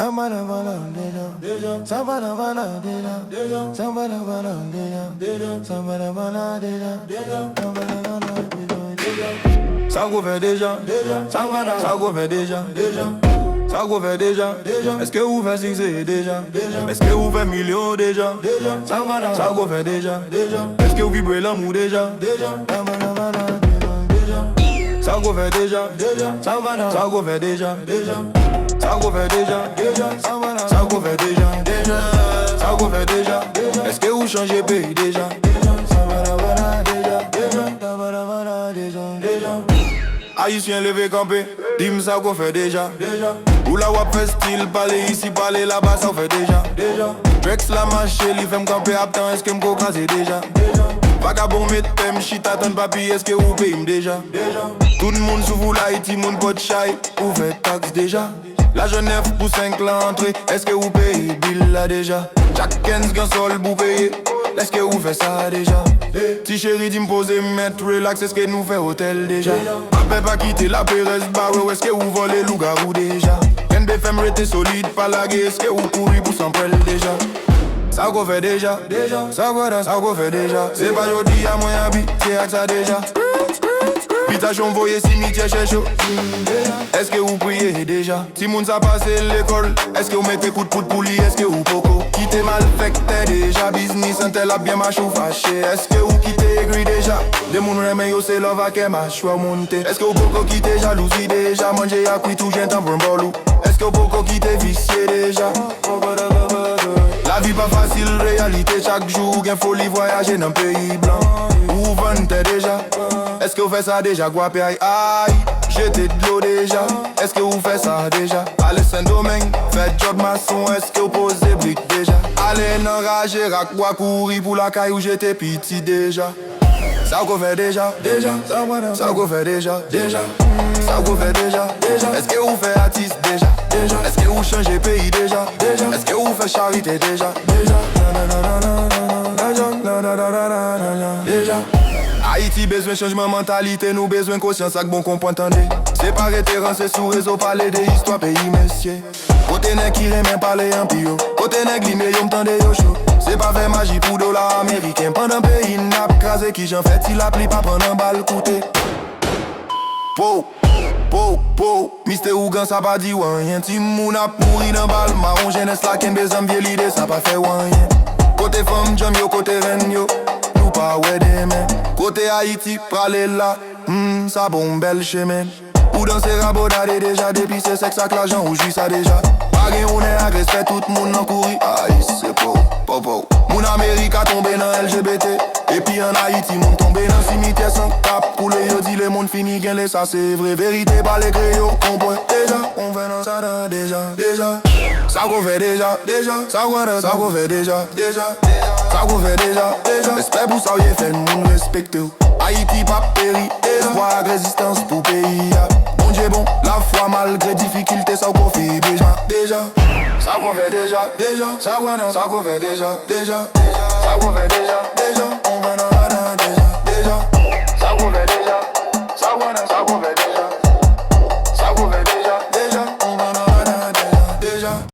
Ça go fait déjà, ça go fait déjà, ça go fait déjà. Est-ce que vous faites succès déjà? Est-ce que vous faites millions déjà? Ça go fait déjà. Est-ce que vous vibrez l'amour déjà? Ça go fait déjà, ça go fait déjà, ça go fait déjà, ça go fait déjà, ça go fait déjà. Est-ce que vous changez pays déjà? Haïtien levé campé, dis-moi ça qu'on fait déjà. Ou la wap fait style, parler ici, parler là-bas, ça fait déjà. Rex la marché, li fait m'camper, aptan, est-ce que m'ko crasé déjà? Vagabond met pem, shit attend papi, est-ce que vous payez déjà? Tout le monde sous vous l'Haïti, moun pot chai, ou fait taxe déjà? La Genève pour 5 l'entrée, est-ce que vous payez bill là déjà? Chaque 15 gain sol pour payer, est-ce que vous faites ça déjà? Si chérie dit m'poser, mettre relax, est-ce que nous fait hôtel déjà? Après pas quitter la Pérez bar, est-ce que vous volez loup-garou déjà? NBFM rete solide, pas lagué, est-ce que vous courez pour s'en prendre déjà? Ça qu'on fait déjà, ça qu'on fait déjà. C'est pas jodi à moi habiter avec ça déjà. Pitation voyez cimetière cherche. Est-ce que vous priez déjà? Si moun sa passe l'école, est-ce que vous mettez coup de poudre pour lui? Est-ce que vous poco? Quittez mal fait déjà, business un tel a bien marché ou fâché. Est-ce que vous quittez aigri déjà? Des moun remen yo c'est love à qu'est marche ou monter. Est-ce que vous poco quittez jalousie déjà? Manger à cuit tout j'entends pour un bolou. Est-ce que vous poco quittez vicié déjà? La vie pas facile, réalité chaque jour, gain folie voyager dans pays blanc. Où vendez déjà? Est-ce que vous faites ça déjà? Guapé aïe aïe, jetez de l'eau déjà. Est-ce que vous faites ça déjà? Allez Saint-Domingue, faites job maçon, est-ce que vous posez briques déjà? Allez n'enrager, rac courir pour la caille où j'étais petit déjà. Ça qu'on fait déjà, ça qu'on fait déjà, ça qu'on fait déjà. Est-ce que vous faites artiste déjà? Est-ce que vous changez pays déjà? Est-ce que vous faites charité déjà? Haïti besoin changement mentalité, nous besoin conscience avec bon comprendre. C'est pas rétérant, c'est sous réseau parler des histoires pays messieurs. Côté nèg qui remet parler en pio, côté nèg li me yo m'tende yo chaud. C'est pas fait magie pour dollar américain. Pendant pays n'a crasé qui j'en fait, il appli pas pendant balle coûté. Po, Mister Ougan ça pas dit rien. Ti moun a pourri dans balle, marron jeunesse la ken bezam vie l'idée ça pas fait rien. Côté femme jam yo, côté reine yo, nous pas ouais demain. Côté Haïti, pralé là, ça bon bel chemin. Ou danser rabodade déjà, depuis c'est sexe avec l'argent ou j'suis ça déjà. Pas gen on est agresse, fait tout moun nan couri. Aïe, c'est po. Moun Amérique a tombé dans LGBT. Et puis en Haïti, moun tombé dans cimetière sans cap. Pour les yo dit le monde fini gain ça c'est vrai. Vérité pas les créoles, comprends déjà. On fait dans ça déjà. Ça qu'on fait déjà, ça qu'on fait déjà, ça qu'on fait déjà. Respect pour ça, y'a fait le monde respecte. Haïti pas péri, espoir résistance pour pays. Bon Dieu bon, la foi malgré difficulté, ça qu'on fait déjà. Ça qu'on fait déjà, ça qu'on fait déjà, ça qu'on fait déjà. On va